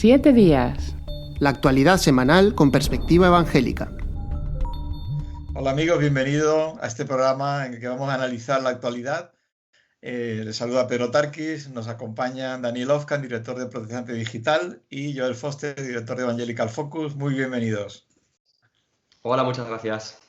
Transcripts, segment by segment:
7 días. La actualidad semanal con perspectiva evangélica. Hola amigos, bienvenidos a este programa en el que vamos a analizar la actualidad. Les saluda Pedro Tarquis, nos acompañan Daniel Ofkan, director de Protestante Digital, y Joel Foster, director de Evangelical Focus. Muy bienvenidos. Hola, muchas gracias.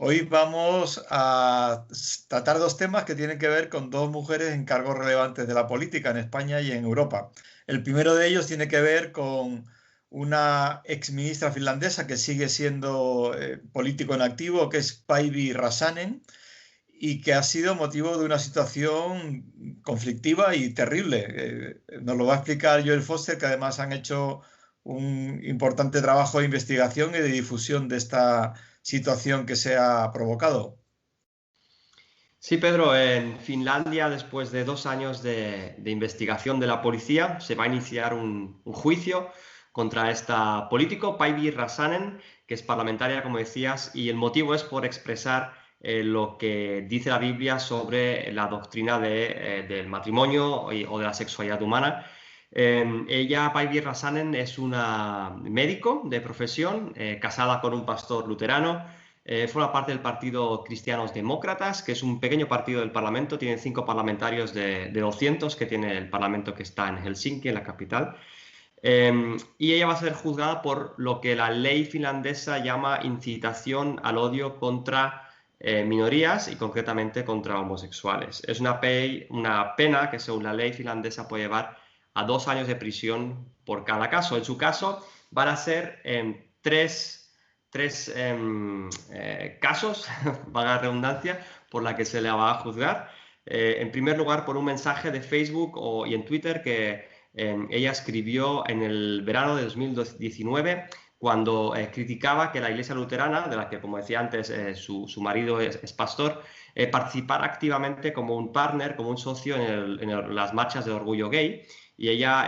Hoy vamos a tratar dos temas que tienen que ver con dos mujeres en cargos relevantes de la política en España y en Europa. El primero de ellos tiene que ver con una exministra finlandesa que sigue siendo político en activo, que es Päivi Räsänen, y que ha sido motivo de una situación conflictiva y terrible. Nos lo va a explicar Joel Foster, que además han hecho un importante trabajo de investigación y de difusión de esta situación que se ha provocado. Sí, Pedro, en Finlandia, después de 2 años de investigación de la policía, se va a iniciar un juicio contra esta político, Päivi Räsänen, que es parlamentaria, como decías, y el motivo es por expresar lo que dice la Biblia sobre la doctrina del matrimonio o de la sexualidad humana. Ella, Päivi Räsänen, es una médico de profesión, casada con un pastor luterano. Forma parte del partido Cristianos Demócratas, que es un pequeño partido del Parlamento. Tiene 5 parlamentarios de 200 que tiene el Parlamento, que está en Helsinki, en la capital. Y ella va a ser juzgada por lo que la ley finlandesa llama incitación al odio contra minorías y concretamente contra homosexuales. Es una pena que según la ley finlandesa puede llevar a 2 años de prisión por cada caso. En su caso van a ser 3 casos, valga la redundancia, por la que se le va a juzgar. En primer lugar, por un mensaje de Facebook y en Twitter que ella escribió en el verano de 2019, cuando criticaba que la Iglesia luterana, de la que, como decía antes, su marido es pastor, participara activamente como un partner, como un socio en las marchas de orgullo gay. Y ella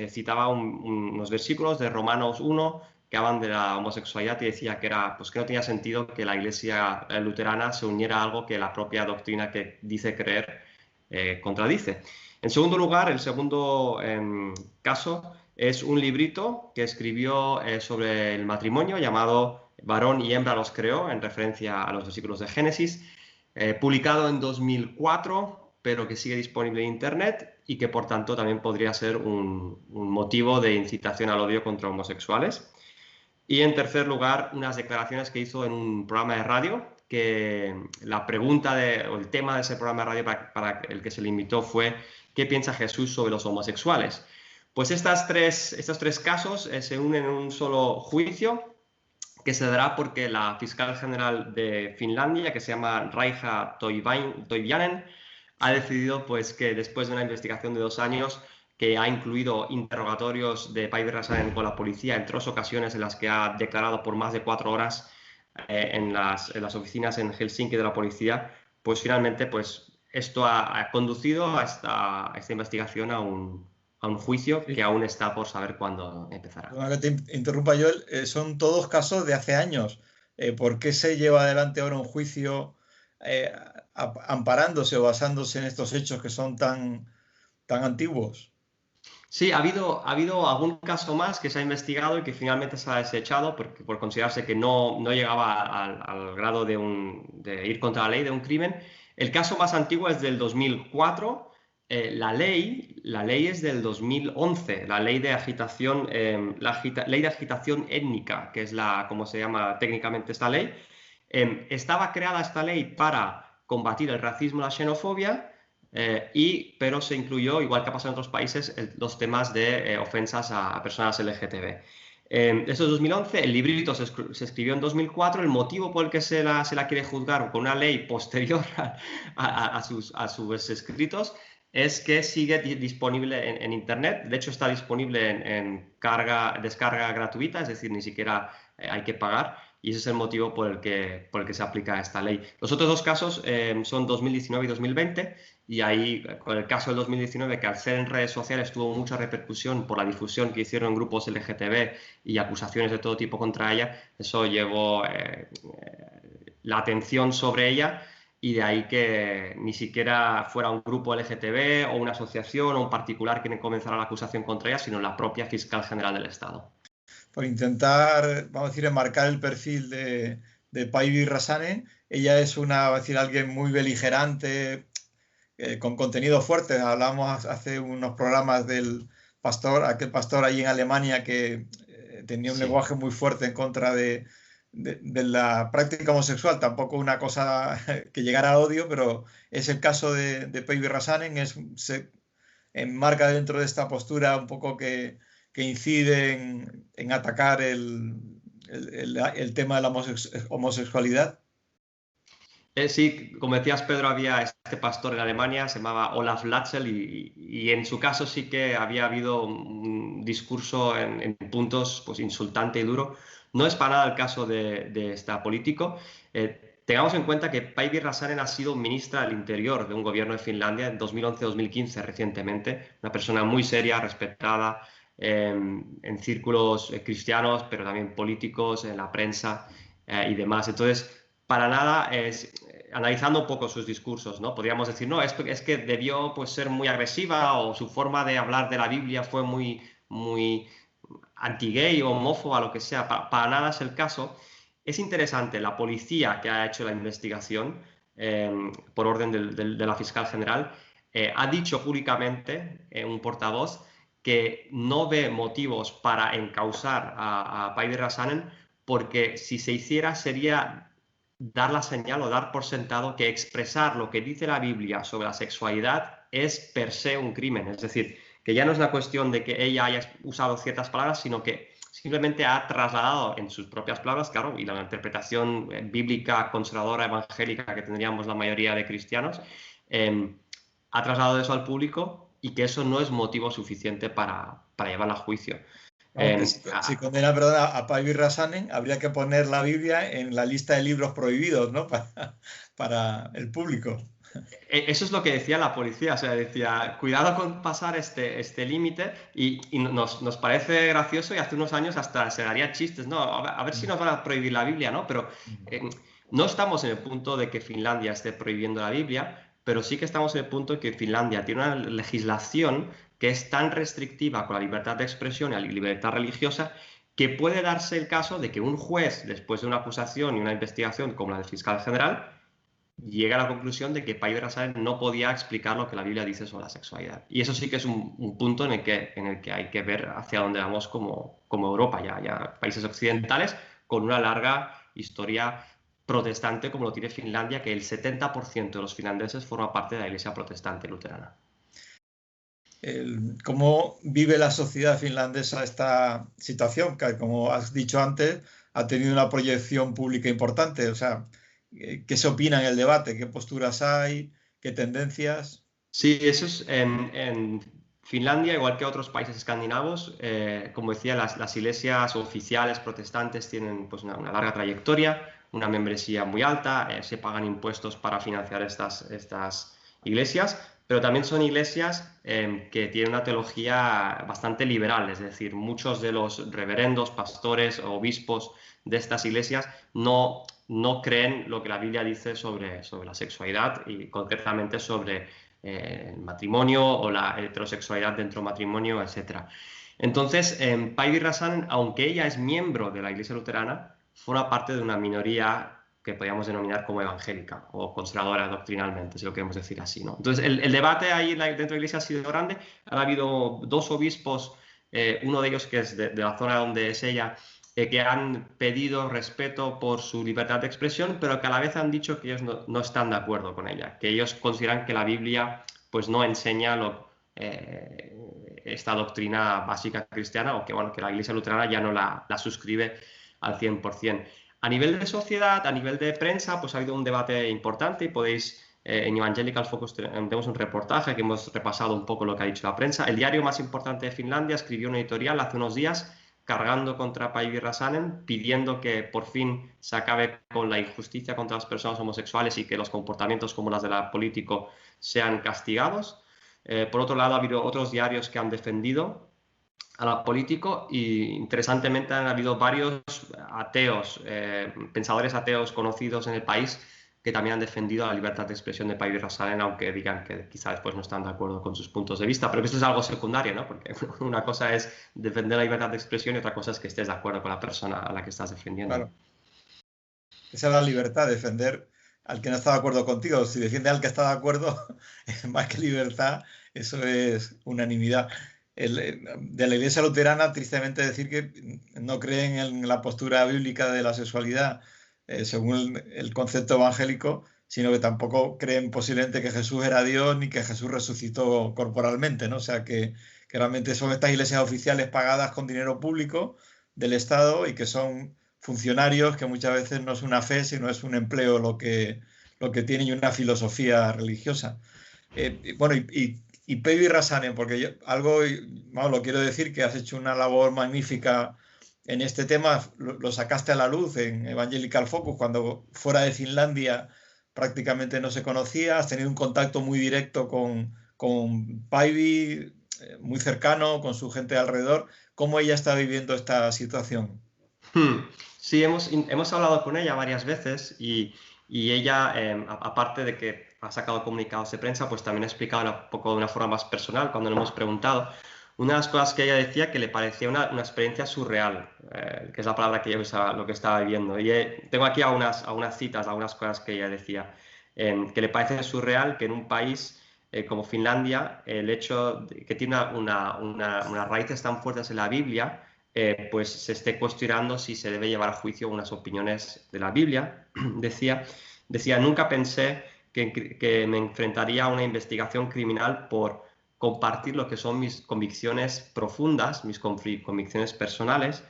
citaba unos versículos de Romanos 1 que hablan de la homosexualidad y decía que que no tenía sentido que la Iglesia luterana se uniera a algo que la propia doctrina que dice creer contradice. En segundo lugar, el segundo caso es un librito que escribió sobre el matrimonio llamado Varón y hembra los creó, en referencia a los versículos de Génesis, publicado en 2004, pero que sigue disponible en Internet y que por tanto también podría ser un motivo de incitación al odio contra homosexuales. Y en tercer lugar, unas declaraciones que hizo en un programa de radio, que la pregunta o el tema de ese programa de radio para el que se le invitó fue ¿qué piensa Jesús sobre los homosexuales? Pues estos tres casos se unen en un solo juicio que se dará porque la fiscal general de Finlandia, que se llama Raija Toivianen, ha decidido pues, que después de una investigación de 2 años que ha incluido interrogatorios de Päivi Räsänen con la policía en 3 ocasiones en las que ha declarado por más de 4 horas en las oficinas en Helsinki de la policía, pues finalmente pues, esto ha conducido a esta investigación a un juicio que aún está por saber cuándo empezará. Perdona que te interrumpa, Joel, son todos casos de hace años. ¿Por qué se lleva adelante ahora un juicio amparándose o basándose en estos hechos que son tan antiguos? Sí, ha habido algún caso más que se ha investigado y que finalmente se ha desechado por considerarse que no llegaba al grado de ir contra la ley de un crimen. El caso más antiguo es del 2004. La ley es del 2011, la ley de agitación, ley de agitación étnica, que es como se llama técnicamente esta ley. Estaba creada esta ley para combatir el racismo y la xenofobia. Pero se incluyó, igual que ha pasado en otros países, los temas de ofensas a personas LGTB. Esto es 2011, el librito se escribió en 2004, el motivo por el que se la quiere juzgar con una ley posterior a sus escritos es que sigue disponible en Internet. De hecho, está disponible en descarga gratuita, es decir, ni siquiera hay que pagar. Y ese es el motivo por el que se aplica esta ley. Los otros 2 casos son 2019 y 2020. Y ahí, con el caso del 2019, que al ser en redes sociales tuvo mucha repercusión por la difusión que hicieron en grupos LGTB y acusaciones de todo tipo contra ella, eso llevó la atención sobre ella y de ahí que ni siquiera fuera un grupo LGTB o una asociación o un particular quien comenzara la acusación contra ella, sino la propia fiscal general del Estado. Por intentar, vamos a decir, enmarcar el perfil de Päivi Räsänen, ella es vamos a decir, alguien muy beligerante, con contenido fuerte. Hablamos hace unos programas del pastor, aquel pastor allí en Alemania que tenía un lenguaje muy fuerte en contra de la práctica homosexual, tampoco una cosa que llegara a odio, pero es el caso de Päivi Räsänen, se enmarca dentro de esta postura un poco que incide en atacar el tema de la homosexualidad. Sí, como decías, Pedro, había este pastor en Alemania, se llamaba Olaf Latzel, y en su caso sí que había habido un discurso en puntos pues, insultante y duro. No es para nada el caso de este político. Tengamos en cuenta que Päivi Räsänen ha sido ministra del Interior de un gobierno de Finlandia en 2011-2015 recientemente, una persona muy seria, respetada en círculos cristianos, pero también políticos, en la prensa y demás. Entonces, para nada analizando un poco sus discursos, ¿no? Podríamos decir, no, es que debió pues, ser muy agresiva o su forma de hablar de la Biblia fue muy anti-gay o homófoba, lo que sea. Para nada es el caso. Es interesante, la policía que ha hecho la investigación por orden de la fiscal general ha dicho públicamente, un portavoz, que no ve motivos para encausar a Päivi Räsänen porque si se hiciera sería dar la señal o dar por sentado que expresar lo que dice la Biblia sobre la sexualidad es per se un crimen. Es decir, que ya no es una cuestión de que ella haya usado ciertas palabras, sino que simplemente ha trasladado en sus propias palabras, claro, y la interpretación bíblica, conservadora, evangélica que tendríamos la mayoría de cristianos, ha trasladado eso al público y que eso no es motivo suficiente para llevarla a juicio. Aunque si condena, perdón, a Päivi Räsänen, habría que poner la Biblia en la lista de libros prohibidos, ¿no? Para el público. Eso es lo que decía la policía, o sea, decía, cuidado con pasar este límite y nos parece gracioso y hace unos años hasta se daría chistes, ¿no? A ver si nos van a prohibir la Biblia, ¿no? Pero no estamos en el punto de que Finlandia esté prohibiendo la Biblia, pero sí que estamos en el punto de que Finlandia tiene una legislación que es tan restrictiva con la libertad de expresión y la libertad religiosa que puede darse el caso de que un juez, después de una acusación y una investigación como la del fiscal general, llega a la conclusión de que Päivi Räsänen no podía explicar lo que la Biblia dice sobre la sexualidad. Y eso sí que es un punto en el que hay que ver hacia dónde vamos como Europa, ya países occidentales, con una larga historia protestante como lo tiene Finlandia, que el 70% de los finlandeses forma parte de la iglesia protestante luterana. ¿Cómo vive la sociedad finlandesa esta situación? Que, como has dicho antes, ha tenido una proyección pública importante. O sea, ¿qué se opina en el debate? ¿Qué posturas hay? ¿Qué tendencias? Sí, eso es en Finlandia, igual que otros países escandinavos. Como decía, las iglesias oficiales protestantes tienen pues, una larga trayectoria, una membresía muy alta, se pagan impuestos para financiar estas iglesias, pero también son iglesias que tienen una teología bastante liberal, es decir, muchos de los reverendos, pastores, obispos de estas iglesias no creen lo que la Biblia dice sobre la sexualidad y concretamente sobre el matrimonio o la heterosexualidad dentro del matrimonio, etc. Entonces, Päivi Räsänen, aunque ella es miembro de la Iglesia luterana, forma parte de una minoría que podríamos denominar como evangélica o conservadora doctrinalmente, si lo queremos decir así, ¿no? Entonces, el debate ahí dentro de la Iglesia ha sido grande. Ha habido dos obispos, uno de ellos que es de la zona donde es ella, que han pedido respeto por su libertad de expresión, pero que a la vez han dicho que ellos no están de acuerdo con ella, que ellos consideran que la Biblia pues, no enseña esta doctrina básica cristiana o que, bueno, que la Iglesia luterana ya no la suscribe al 100%. A nivel de sociedad, a nivel de prensa, pues ha habido un debate importante y podéis... en Evangelical Focus tenemos un reportaje que hemos repasado un poco lo que ha dicho la prensa. El diario más importante de Finlandia escribió un editorial hace unos días cargando contra Päivi Räsänen, pidiendo que por fin se acabe con la injusticia contra las personas homosexuales y que los comportamientos como las del político sean castigados. Por otro lado, ha habido otros diarios que han defendido al político y interesantemente han habido varios ateos, pensadores ateos conocidos en el país que también han defendido la libertad de expresión de Paivi Rasanen, aunque digan que quizá después no están de acuerdo con sus puntos de vista, pero que esto es algo secundario, ¿no? Porque una cosa es defender la libertad de expresión y otra cosa es que estés de acuerdo con la persona a la que estás defendiendo. Claro. Esa es la libertad, defender al que no está de acuerdo contigo. Si defiende al que está de acuerdo, más que libertad, eso es unanimidad. De la Iglesia luterana, tristemente decir que no creen en la postura bíblica de la sexualidad según el concepto evangélico, sino que tampoco creen posiblemente que Jesús era Dios ni que Jesús resucitó corporalmente, ¿no? O sea, que realmente son estas iglesias oficiales pagadas con dinero público del Estado y que son funcionarios que muchas veces no es una fe, sino es un empleo lo que tienen y una filosofía religiosa. Bueno, y Päivi Räsänen, porque yo vamos, lo quiero decir, que has hecho una labor magnífica en este tema, lo sacaste a la luz en Evangelical Focus, cuando fuera de Finlandia prácticamente no se conocía, has tenido un contacto muy directo con Päivi, muy cercano, con su gente alrededor. ¿Cómo ella está viviendo esta situación? Sí, hemos hablado con ella varias veces y ella, aparte de que ha sacado comunicados de prensa, pues también ha explicado un poco de una forma más personal cuando le hemos preguntado. Una de las cosas que ella decía que le parecía una experiencia surreal, que es la palabra que ella usaba, lo que estaba viviendo. Y tengo aquí algunas citas, algunas cosas que ella decía, que le parece surreal que en un país como Finlandia, el hecho de que tiene unas raíces tan fuertes en la Biblia, pues se esté cuestionando si se debe llevar a juicio unas opiniones de la Biblia. Decía, nunca pensé que me enfrentaría a una investigación criminal por compartir lo que son mis convicciones profundas, mis convicciones personales,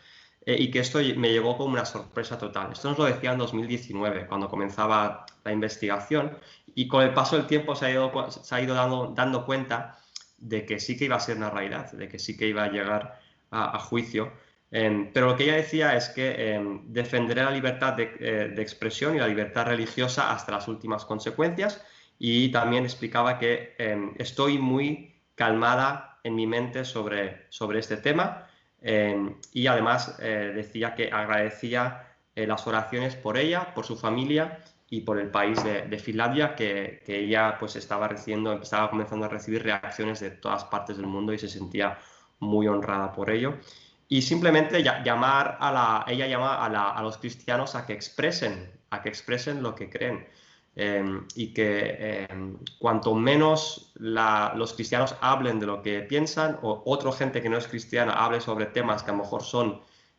y que esto me llegó como una sorpresa total. Esto nos lo decía en 2019, cuando comenzaba la investigación, y con el paso del tiempo se ha ido dando cuenta de que sí que iba a ser una realidad, de que sí que iba a llegar a juicio. Pero lo que ella decía es que defenderé la libertad de expresión y la libertad religiosa hasta las últimas consecuencias, y también explicaba que estoy muy calmada en mi mente sobre este tema, y además decía que agradecía las oraciones por ella, por su familia y por el país de Finlandia, que ella pues estaba comenzando a recibir reacciones de todas partes del mundo y se sentía muy honrada por ello. Y simplemente ella llama a los cristianos a que expresen lo que creen. Y que cuanto menos los cristianos hablen de lo que piensan, o otra gente que no es cristiana hable sobre temas que a lo mejor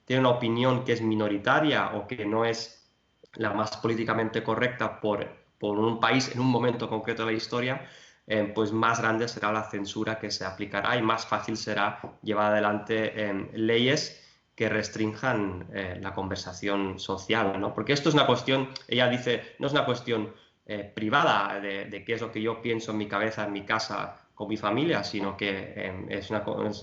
tienen una opinión que es minoritaria o que no es la más políticamente correcta por un país en un momento concreto de la historia, pues más grande será la censura que se aplicará y más fácil será llevar adelante leyes que restrinjan la conversación social, ¿no? Porque esto es una cuestión, ella dice, no es una cuestión privada de qué es lo que yo pienso en mi cabeza, en mi casa, con mi familia, sino que es una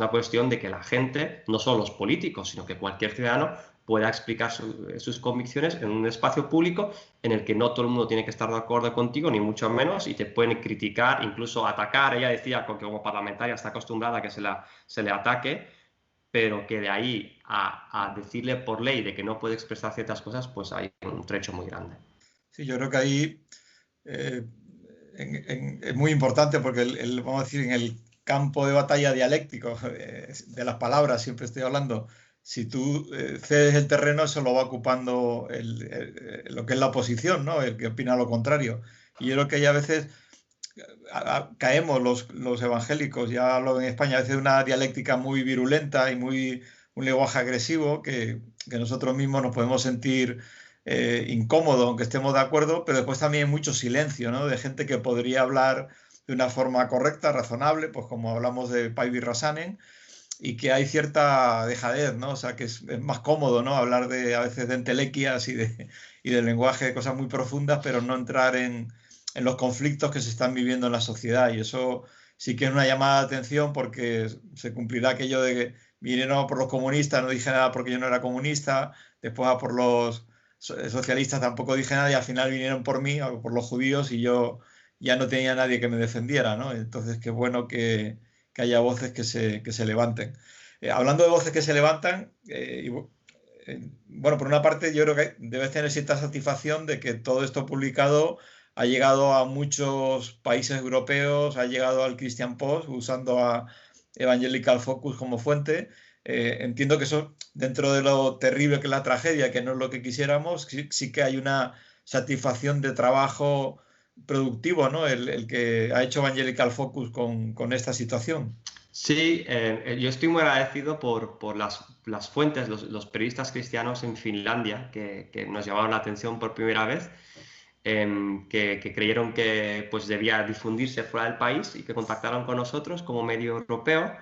cuestión de que la gente, no solo los políticos, sino que cualquier ciudadano pueda explicar sus convicciones en un espacio público en el que no todo el mundo tiene que estar de acuerdo contigo, ni mucho menos, y te pueden criticar, incluso atacar. Ella decía que como parlamentaria está acostumbrada a que se le ataque, pero que de ahí a decirle por ley de que no puede expresar ciertas cosas, pues hay un trecho muy grande. Sí, yo creo que ahí es muy importante porque vamos a decir, en el campo de batalla dialéctico de las palabras, siempre estoy hablando, si tú cedes el terreno, eso lo va ocupando lo que es la oposición, ¿no? El que opina lo contrario. Y yo creo que ya a veces caemos los evangélicos, ya hablo en España, a veces de una dialéctica muy virulenta y un lenguaje agresivo que nosotros mismos nos podemos sentir incómodos, aunque estemos de acuerdo, pero después también hay mucho silencio, ¿no? De gente que podría hablar de una forma correcta, razonable, pues como hablamos de Päivi Räsänen, y que hay cierta dejadez, ¿no? O sea, que es más cómodo, ¿no? Hablar a veces de entelequias y de lenguaje, de cosas muy profundas, pero no entrar en los conflictos que se están viviendo en la sociedad. Y eso sí que es una llamada de atención, porque se cumplirá aquello de que vinieron por los comunistas, no dije nada porque yo no era comunista, después a por los socialistas tampoco dije nada, y al final vinieron por mí, o por los judíos, y yo ya no tenía nadie que me defendiera, ¿no? Entonces, qué bueno que haya voces que se levanten. Hablando de voces que se levantan, bueno, por una parte yo creo que debes tener cierta satisfacción de que todo esto publicado ha llegado a muchos países europeos, ha llegado al Christian Post usando a Evangelical Focus como fuente. Entiendo que eso, dentro de lo terrible que es la tragedia, que no es lo que quisiéramos, sí que hay una satisfacción de trabajo productivo, ¿no? El que ha hecho Evangelical Focus con esta situación. Sí, yo estoy muy agradecido por las fuentes, los periodistas cristianos en Finlandia que nos llamaron la atención por primera vez, que creyeron que pues, debía difundirse fuera del país y que contactaron con nosotros como medio europeo.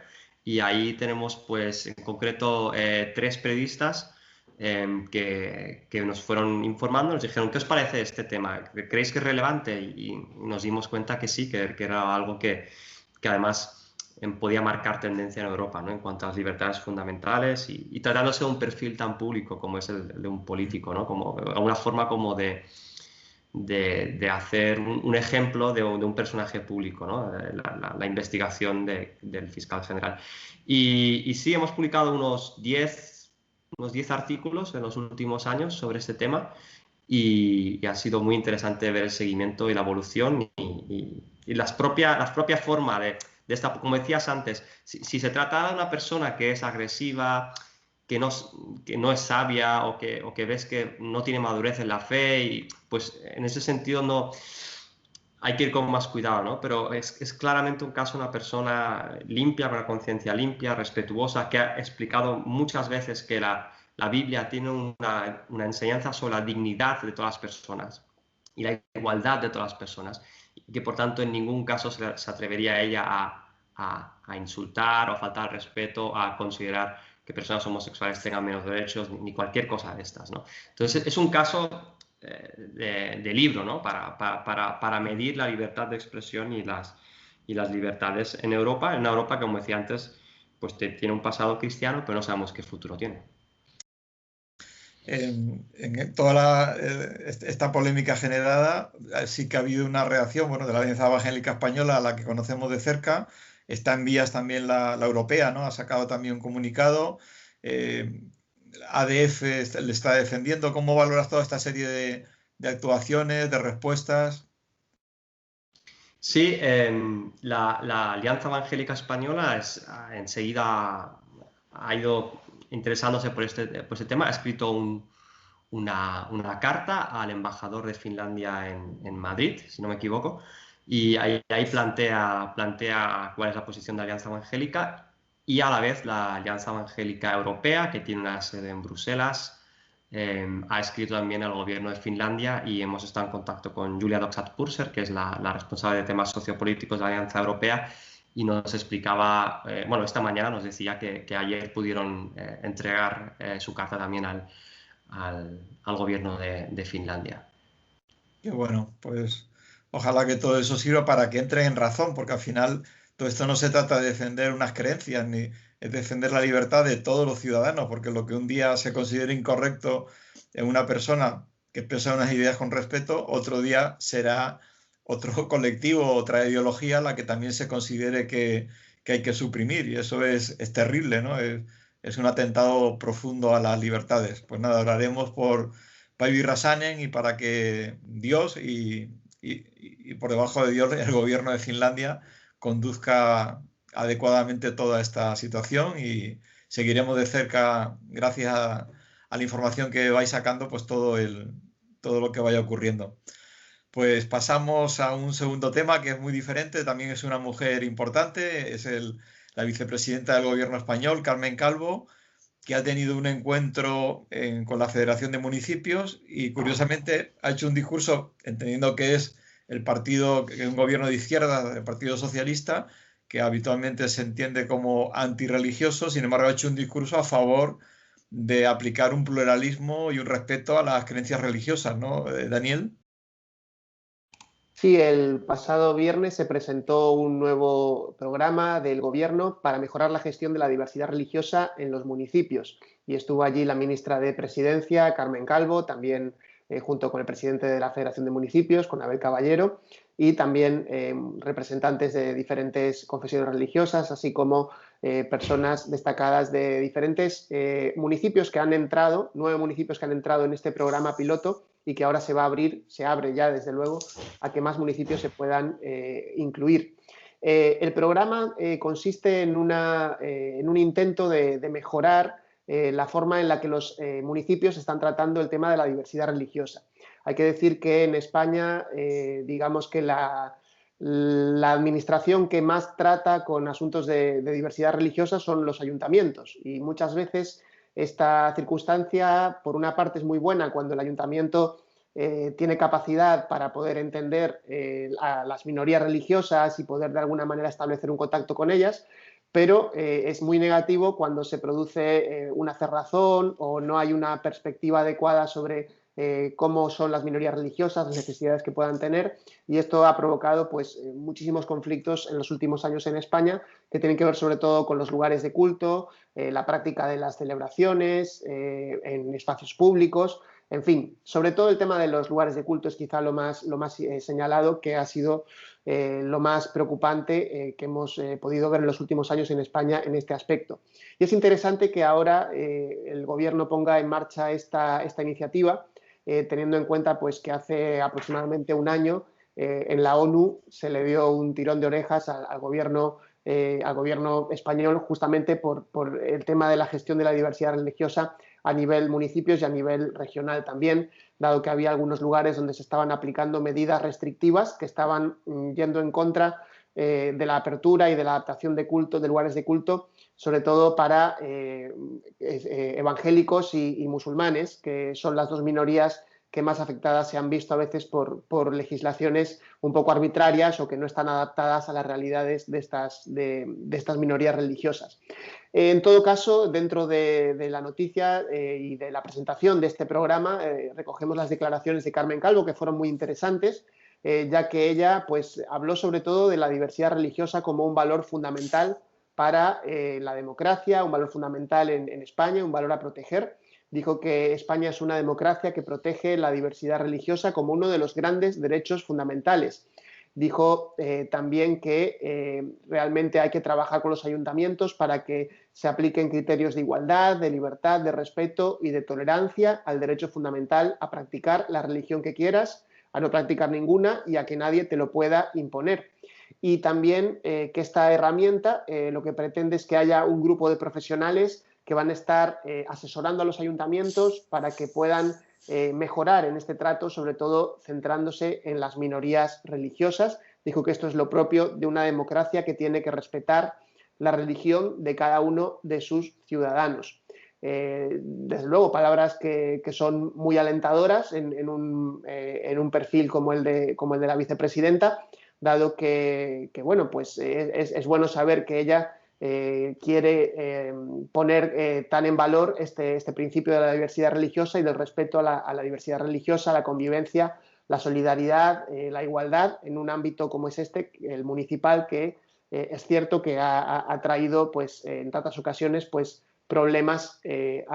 Y ahí tenemos, pues, en concreto, 3 periodistas que nos fueron informando, nos dijeron, ¿qué os parece este tema? ¿Creéis que es relevante? Y nos dimos cuenta que sí, que era algo que además podía marcar tendencia en Europa, ¿no? En cuanto a las libertades fundamentales y tratándose de un perfil tan público como es el de un político, ¿no? Como alguna forma como de hacer un ejemplo de un personaje público, ¿no? La investigación del fiscal general. Y sí, hemos publicado unos 10 artículos en los últimos años sobre este tema y ha sido muy interesante ver el seguimiento y la evolución y la propia forma de esta, como decías antes, si se trata de una persona que es agresiva, que no es sabia o que ves que no tiene madurez en la fe, y pues en ese sentido no hay que ir con más cuidado, ¿no? Pero es claramente un caso de una persona limpia, con una conciencia limpia, respetuosa, que ha explicado muchas veces que la Biblia tiene una enseñanza sobre la dignidad de todas las personas y la igualdad de todas las personas, y que por tanto en ningún caso se atrevería ella a insultar o a faltar al respeto, a considerar que personas homosexuales tengan menos derechos, ni cualquier cosa de estas, ¿no? Entonces es un caso de libro, ¿no? Para medir la libertad de expresión y las libertades en Europa, en una Europa que, como decía antes, pues tiene un pasado cristiano, pero no sabemos qué futuro tiene. En toda esta polémica generada, sí que ha habido una reacción, bueno, de la Alianza Evangélica Española, a la que conocemos de cerca. Está en vías también la europea, ¿no? Ha sacado también un comunicado. ADF le está defendiendo. ¿Cómo valoras toda esta serie de actuaciones, de respuestas? Sí, la Alianza Evangélica Española enseguida ha ido interesándose por este tema, ha escrito una carta al embajador de Finlandia en Madrid, si no me equivoco, y ahí plantea cuál es la posición de la Alianza Evangélica, y a la vez la Alianza Evangélica Europea, que tiene una sede en Bruselas, ha escrito también al gobierno de Finlandia, y hemos estado en contacto con Julia Doksat-Purser, que es la responsable de temas sociopolíticos de la Alianza Europea, y nos explicaba, bueno, esta mañana nos decía que ayer pudieron entregar su carta también al gobierno de Finlandia. Qué bueno, pues ojalá que todo eso sirva para que entren en razón, porque al final todo esto no se trata de defender unas creencias, ni es defender la libertad de todos los ciudadanos, porque lo que un día se considere incorrecto en una persona que expresa unas ideas con respeto, otro día será otro colectivo, otra ideología la que también se considere que hay que suprimir, y eso es terrible, ¿no? Es un atentado profundo a las libertades. Pues nada, oraremos por Päivi Räsänen y para que Dios y por debajo de Dios el gobierno de Finlandia conduzca adecuadamente toda esta situación, y seguiremos de cerca, gracias a la información que vais sacando, pues todo lo que vaya ocurriendo. Pues pasamos a un segundo tema que es muy diferente, también es una mujer importante, es la vicepresidenta del gobierno español, Carmen Calvo, que ha tenido un encuentro con la Federación de Municipios y curiosamente ha hecho un discurso, entendiendo que es el partido, que es un gobierno de izquierda, el Partido Socialista, que habitualmente se entiende como antirreligioso. Sin embargo, ha hecho un discurso a favor de aplicar un pluralismo y un respeto a las creencias religiosas, ¿no, Daniel? Sí, el pasado viernes se presentó un nuevo programa del Gobierno para mejorar la gestión de la diversidad religiosa en los municipios. Y estuvo allí la ministra de Presidencia, Carmen Calvo, también junto con el presidente de la Federación de Municipios, con Abel Caballero, y también representantes de diferentes confesiones religiosas, así como personas destacadas de diferentes municipios que han entrado, 9 municipios que han entrado en este programa piloto y que ahora se va a abrir, se abre ya desde luego, a que más municipios se puedan incluir. El programa consiste en un intento de mejorar la forma en la que los municipios están tratando el tema de la diversidad religiosa. Hay que decir que en España, digamos que la administración que más trata con asuntos de diversidad religiosa son los ayuntamientos, y muchas veces esta circunstancia, por una parte, es muy buena cuando el ayuntamiento tiene capacidad para poder entender a las minorías religiosas y poder de alguna manera establecer un contacto con ellas, pero es muy negativo cuando se produce una cerrazón o no hay una perspectiva adecuada sobre cómo son las minorías religiosas, las necesidades que puedan tener, y esto ha provocado pues, muchísimos conflictos en los últimos años en España, que tienen que ver sobre todo con los lugares de culto, la práctica de las celebraciones en espacios públicos. En fin, sobre todo el tema de los lugares de culto es quizá lo más señalado, que ha sido lo más preocupante que hemos podido ver en los últimos años en España en este aspecto. Y es interesante que ahora el Gobierno ponga en marcha esta iniciativa, teniendo en cuenta pues, que hace aproximadamente un año en la ONU se le dio un tirón de orejas al gobierno español justamente por el tema de la gestión de la diversidad religiosa a nivel municipios y a nivel regional también, dado que había algunos lugares donde se estaban aplicando medidas restrictivas que estaban yendo en contra de la apertura y de la adaptación de lugares de culto, sobre todo para evangélicos y musulmanes, que son las dos minorías que más afectadas se han visto a veces por legislaciones un poco arbitrarias o que no están adaptadas a las realidades de estas minorías religiosas. En todo caso, dentro de la noticia y de la presentación de este programa, recogemos las declaraciones de Carmen Calvo, que fueron muy interesantes, ya que ella pues, habló sobre todo de la diversidad religiosa como un valor fundamental para la democracia, un valor fundamental en España, un valor a proteger. Dijo que España es una democracia que protege la diversidad religiosa como uno de los grandes derechos fundamentales. Dijo también que realmente hay que trabajar con los ayuntamientos para que se apliquen criterios de igualdad, de libertad, de respeto y de tolerancia al derecho fundamental a practicar la religión que quieras, a no practicar ninguna y a que nadie te lo pueda imponer. Y también que esta herramienta lo que pretende es que haya un grupo de profesionales que van a estar asesorando a los ayuntamientos para que puedan mejorar en este trato, sobre todo centrándose en las minorías religiosas. Dijo que esto es lo propio de una democracia que tiene que respetar la religión de cada uno de sus ciudadanos. Desde luego, palabras que son muy alentadoras en un perfil como el de la vicepresidenta, dado que bueno, pues es bueno saber que ella quiere poner tan en valor este principio de la diversidad religiosa y del respeto a la diversidad religiosa, la convivencia, la solidaridad, la igualdad en un ámbito como es el municipal, que es cierto que ha traído pues, en tantas ocasiones pues, problemas en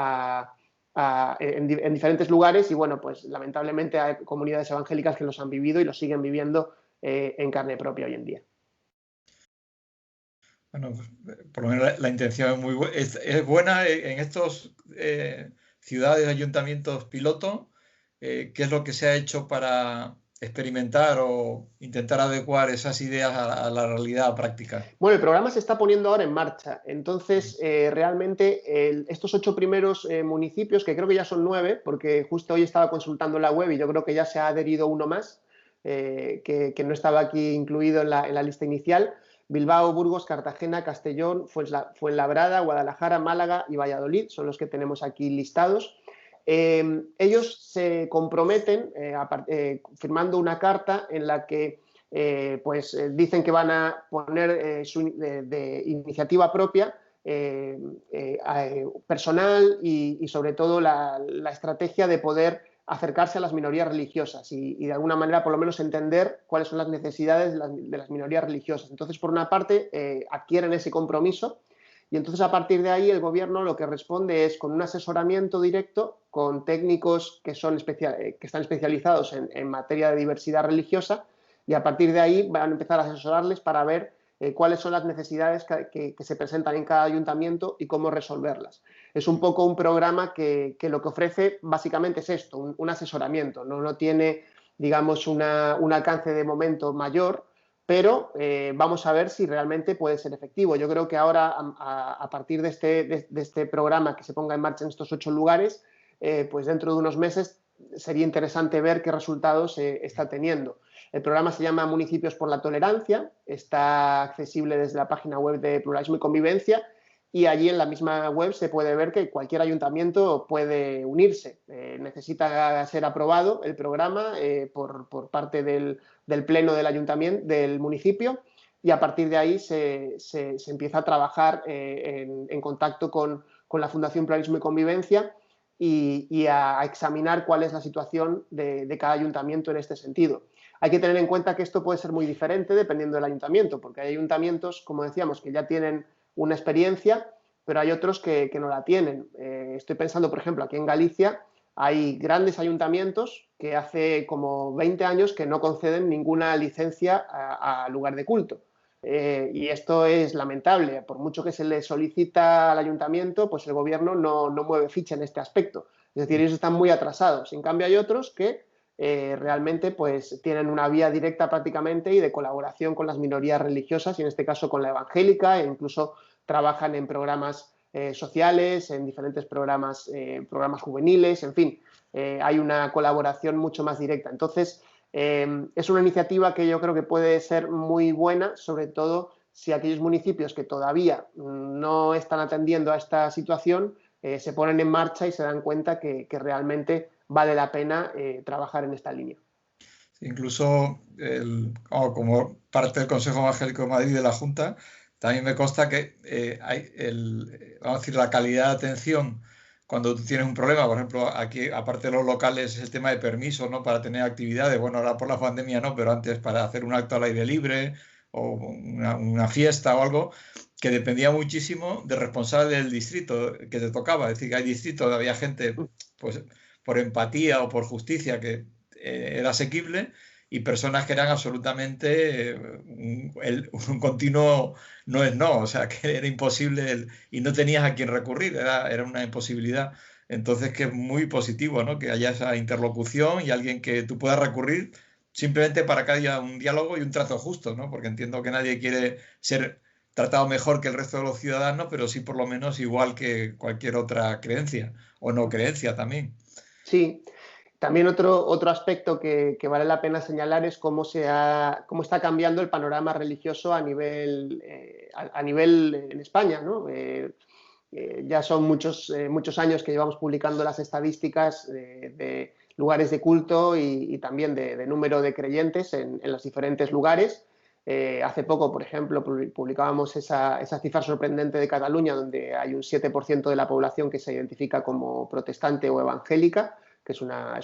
diferentes lugares y bueno, pues lamentablemente hay comunidades evangélicas que los han vivido y los siguen viviendo en carne propia hoy en día. Bueno, por lo menos la intención es buena en estos ciudades, ayuntamientos piloto. ¿Qué es lo que se ha hecho para experimentar o intentar adecuar esas ideas a la realidad práctica? Bueno, el programa se está poniendo ahora en marcha. Entonces, realmente estos 8 primeros municipios, que creo que ya son 9, porque justo hoy estaba consultando la web y yo creo que ya se ha adherido uno más, que no estaba aquí incluido en la lista inicial: Bilbao, Burgos, Cartagena, Castellón, Fuenlabrada, Guadalajara, Málaga y Valladolid son los que tenemos aquí listados. Ellos se comprometen firmando una carta en la que dicen que van a poner de iniciativa propia personal y sobre todo la estrategia de poder acercarse a las minorías religiosas y de alguna manera por lo menos entender cuáles son las necesidades de las minorías religiosas. Entonces, por una parte, adquieren ese compromiso y entonces a partir de ahí el gobierno lo que responde es con un asesoramiento directo con técnicos que están especializados en materia de diversidad religiosa, y a partir de ahí van a empezar a asesorarles para ver cuáles son las necesidades que se presentan en cada ayuntamiento y cómo resolverlas. Es un poco un programa que lo que ofrece básicamente es esto, un asesoramiento, no tiene, digamos, un alcance de momento mayor, pero vamos a ver si realmente puede ser efectivo. Yo creo que ahora, a partir de este programa que se ponga en marcha en estos 8 lugares, pues dentro de unos meses sería interesante ver qué resultados está teniendo. El programa se llama Municipios por la Tolerancia, está accesible desde la página web de Pluralismo y Convivencia, y allí en la misma web se puede ver que cualquier ayuntamiento puede unirse. Necesita ser aprobado el programa por parte del pleno del ayuntamiento, del municipio, y a partir de ahí se empieza a trabajar en contacto con la Fundación Pluralismo y Convivencia y a examinar cuál es la situación de cada ayuntamiento en este sentido. Hay que tener en cuenta que esto puede ser muy diferente dependiendo del ayuntamiento, porque hay ayuntamientos, como decíamos, que ya tienen una experiencia, pero hay otros que no la tienen. Estoy pensando, por ejemplo, aquí en Galicia hay grandes ayuntamientos que hace como 20 años que no conceden ninguna licencia a lugar de culto. Y esto es lamentable. Por mucho que se le solicita al ayuntamiento, pues el gobierno no mueve ficha en este aspecto. Es decir, ellos están muy atrasados. En cambio, hay otros que realmente pues tienen una vía directa prácticamente y de colaboración con las minorías religiosas, y en este caso con la evangélica, e incluso trabajan en programas sociales, en diferentes programas juveniles, en fin, hay una colaboración mucho más directa. Entonces, es una iniciativa que yo creo que puede ser muy buena, sobre todo si aquellos municipios que todavía no están atendiendo a esta situación se ponen en marcha y se dan cuenta que realmente vale la pena trabajar en esta línea. Incluso como parte del Consejo Evangélico de Madrid y de la Junta, también me consta que hay vamos a decir, la calidad de atención cuando tú tienes un problema. Por ejemplo, aquí, aparte de los locales, es el tema de permisos, ¿no? Para tener actividades. Bueno, ahora por la pandemia no, pero antes para hacer un acto al aire libre o una fiesta o algo, que dependía muchísimo del responsable del distrito que te tocaba. Es decir, que hay distritos donde había gente, pues, por empatía o por justicia, que era asequible, y personas que eran absolutamente un continuo no es no, o sea, que era imposible y no tenías a quién recurrir, era una imposibilidad. Entonces, que es muy positivo, ¿no? Que haya esa interlocución y alguien que tú puedas recurrir simplemente para que haya un diálogo y un trato justo, ¿no? Porque entiendo que nadie quiere ser tratado mejor que el resto de los ciudadanos, pero sí por lo menos igual que cualquier otra creencia o no creencia también. Sí. También otro aspecto que vale la pena señalar es cómo está cambiando el panorama religioso a nivel en España, ¿no? Ya son muchos años que llevamos publicando las estadísticas de lugares de culto y también de número de creyentes en los diferentes lugares. Hace poco, por ejemplo, publicábamos esa cifra sorprendente de Cataluña, donde hay un 7% de la población que se identifica como protestante o evangélica, que es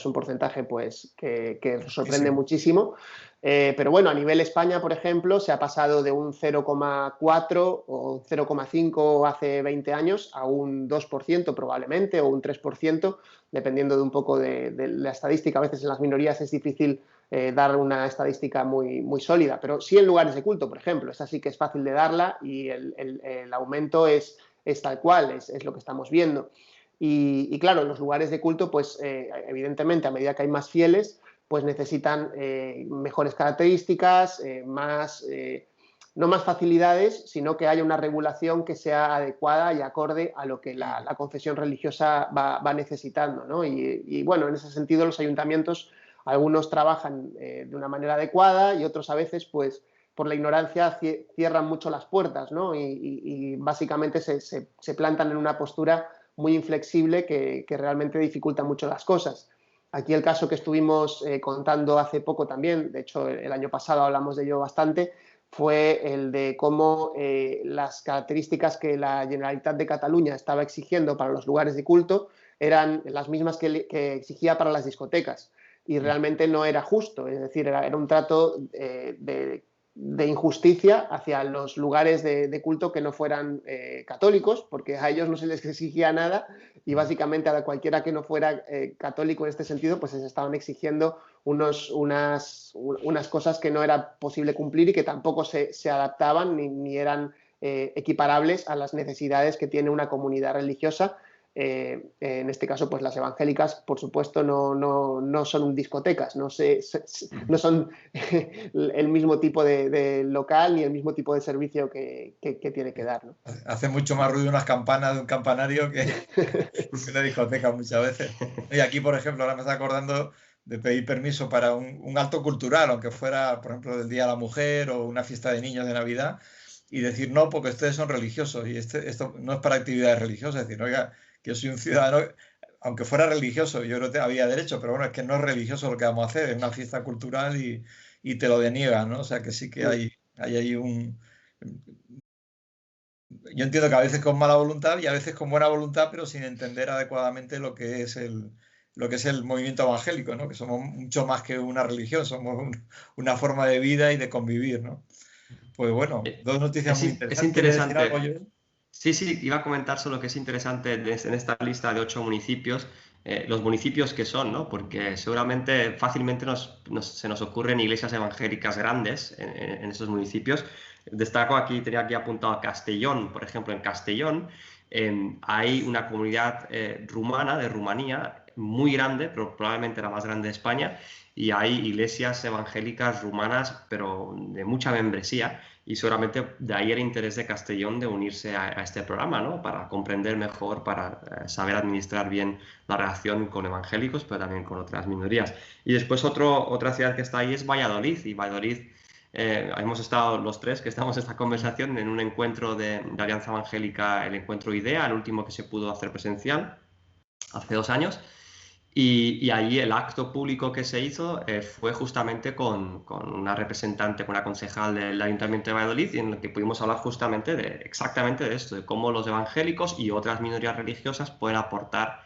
un porcentaje pues, que sorprende muchísimo. Pero bueno, a nivel España, por ejemplo, se ha pasado de un 0,4 o 0,5 hace 20 años a un 2% probablemente, o un 3%, dependiendo de un poco de la estadística. A veces en las minorías es difícil dar una estadística muy sólida, pero sí en lugares de culto, por ejemplo. Esa sí que es fácil de darla y el aumento es tal cual, es lo que estamos viendo. Y claro, en los lugares de culto, pues evidentemente, a medida que hay más fieles, pues necesitan mejores características, no más facilidades, sino que haya una regulación que sea adecuada y acorde a lo que la confesión religiosa va necesitando, ¿no? Y bueno, en ese sentido los ayuntamientos, algunos trabajan de una manera adecuada y otros a veces, pues por la ignorancia, cierran mucho las puertas, ¿no? Y básicamente se plantan en una postura muy inflexible que realmente dificulta mucho las cosas. Aquí el caso que estuvimos contando hace poco también, de hecho el año pasado hablamos de ello bastante, fue el de cómo las características que la Generalitat de Cataluña estaba exigiendo para los lugares de culto eran las mismas que exigía para las discotecas, y realmente no era justo. Es decir, era un trato de injusticia hacia los lugares de culto que no fueran católicos, porque a ellos no se les exigía nada y básicamente a cualquiera que no fuera católico en este sentido, pues les estaban exigiendo unas cosas que no era posible cumplir y que tampoco se adaptaban ni eran equiparables a las necesidades que tiene una comunidad religiosa. En este caso, pues las evangélicas, por supuesto, no son discotecas, no son el mismo tipo de local ni el mismo tipo de servicio que tiene que dar, ¿no? Hace mucho más ruido unas campanas de un campanario que una discoteca muchas veces. Y aquí, por ejemplo, ahora me está acordando de pedir permiso para un acto cultural, aunque fuera, por ejemplo, del Día de la Mujer o una fiesta de niños de Navidad, y decir no, porque ustedes son religiosos y esto no es para actividades religiosas. Es decir, oiga, que yo soy un ciudadano, aunque fuera religioso, yo creo que había derecho, pero bueno, es que no es religioso lo que vamos a hacer, es una fiesta cultural y te lo deniegan, ¿no? O sea que sí que hay ahí un... Yo entiendo que a veces con mala voluntad y a veces con buena voluntad, pero sin entender adecuadamente lo que es el movimiento evangélico, ¿no? Que somos mucho más que una religión, somos una forma de vida y de convivir, ¿no? Pues bueno, dos noticias muy interesantes. Es interesante. ¿Quieres decir algo, Joel? Sí, iba a comentar solo que es interesante en esta lista de 8 municipios, los municipios que son, ¿no? Porque seguramente fácilmente se nos ocurren iglesias evangélicas grandes en esos municipios. Destaco aquí, tenía aquí apuntado a Castellón, por ejemplo, en Castellón hay una comunidad rumana, de Rumanía, muy grande, pero probablemente la más grande de España, y hay iglesias evangélicas rumanas, pero de mucha membresía. Y seguramente de ahí el interés de Castellón de unirse a este programa, ¿no? Para comprender mejor, para saber administrar bien la relación con evangélicos, pero también con otras minorías. Y después otra ciudad que está ahí es Valladolid. Y Valladolid, hemos estado los tres que estamos en esta conversación en un encuentro de Alianza Evangélica, el encuentro IDEA, el último que se pudo hacer presencial hace 2 años. Y ahí el acto público que se hizo fue justamente con una representante, con una concejal del Ayuntamiento de Valladolid, y en el que pudimos hablar justamente exactamente de esto, de cómo los evangélicos y otras minorías religiosas pueden aportar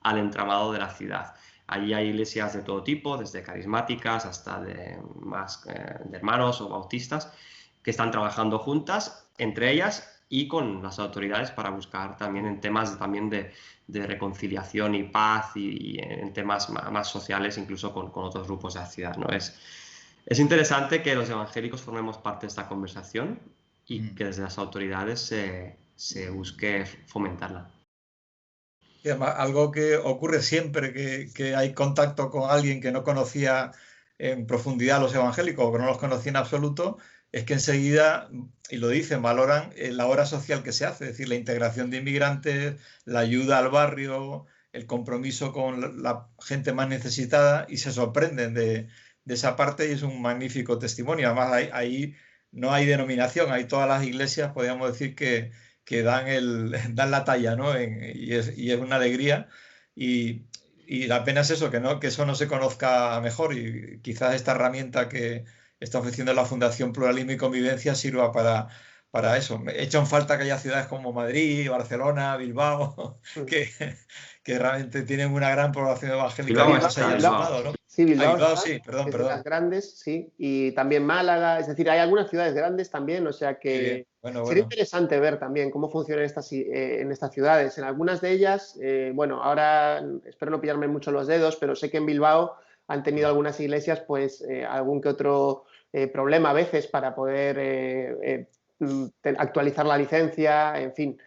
al entramado de la ciudad. Allí hay iglesias de todo tipo, desde carismáticas hasta de hermanos o bautistas, que están trabajando juntas, entre ellas y con las autoridades para buscar también en temas también de reconciliación y paz y en temas más sociales, incluso con otros grupos de la ciudad, ¿no? Es interesante que los evangélicos formemos parte de esta conversación y que desde las autoridades se busque fomentarla. Y además, algo que ocurre siempre que hay contacto con alguien que no conocía en profundidad a los evangélicos o que no los conocía en absoluto, es que enseguida, y lo dicen, valoran la obra social que se hace, es decir, la integración de inmigrantes, la ayuda al barrio, el compromiso con la gente más necesitada, y se sorprenden de esa parte, y es un magnífico testimonio. Además, ahí no hay denominación, hay todas las iglesias, podríamos decir que dan la talla, ¿no? Y es una alegría. Y la pena es eso, que eso no se conozca mejor, y quizás esta herramienta que está ofreciendo la Fundación Pluralismo y Convivencia sirva para eso. He hecho en falta que haya ciudades como Madrid, Barcelona, Bilbao, que realmente tienen una gran población evangélica. Bilbao, ¿no? Sí, Bilbao, sí, perdón. De las grandes, sí. Y también Málaga, es decir, hay algunas ciudades grandes también, o sea que sería interesante ver también cómo funcionan en estas ciudades. En algunas de ellas, bueno, ahora espero no pillarme mucho los dedos, pero sé que en Bilbao han tenido algunas iglesias, pues, algún que otro problema a veces para poder actualizar la licencia, en fin.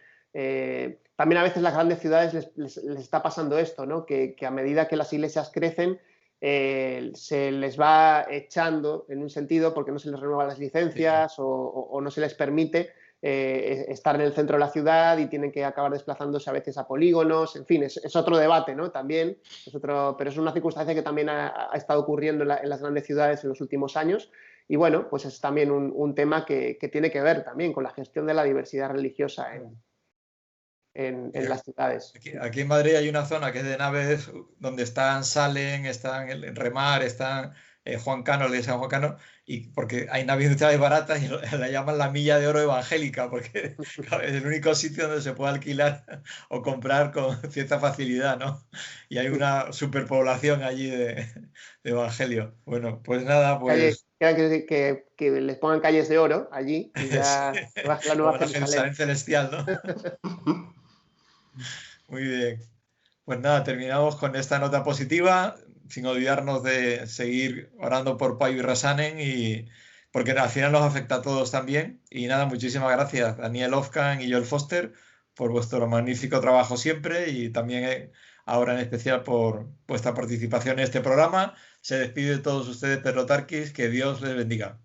También a veces las grandes ciudades les está pasando esto, ¿no? Que a medida que las iglesias crecen, se les va echando en un sentido porque no se les renuevan las licencias o no se les permite estar en el centro de la ciudad y tienen que acabar desplazándose a veces a polígonos. En fin, es otro debate, ¿no? También, pero es una circunstancia que también ha estado ocurriendo en las grandes ciudades en los últimos años. Y bueno, pues es también un tema que tiene que ver también con la gestión de la diversidad religiosa en las ciudades. Aquí en Madrid hay una zona que es de naves donde salen en Remar, están Juan Cano, le dicen Juan Cano, y porque hay naves industriales baratas y la llaman la milla de oro evangélica, porque claro, es el único sitio donde se puede alquilar o comprar con cierta facilidad, ¿no? Y hay una superpoblación allí de evangelio. Bueno, pues nada, pues... Que les pongan calles de oro allí y ya va la nueva Jerusalén celestial, ¿no? Muy bien. Pues nada, terminamos con esta nota positiva, sin olvidarnos de seguir orando por Payo y Rasanen, y porque al final nos afecta a todos también. Y nada, muchísimas gracias, Daniel Ofcan y Joel Foster, por vuestro magnífico trabajo siempre, y también ahora en especial por vuestra participación en este programa. Se despide de todos ustedes, Pedro Tarquis, que Dios les bendiga.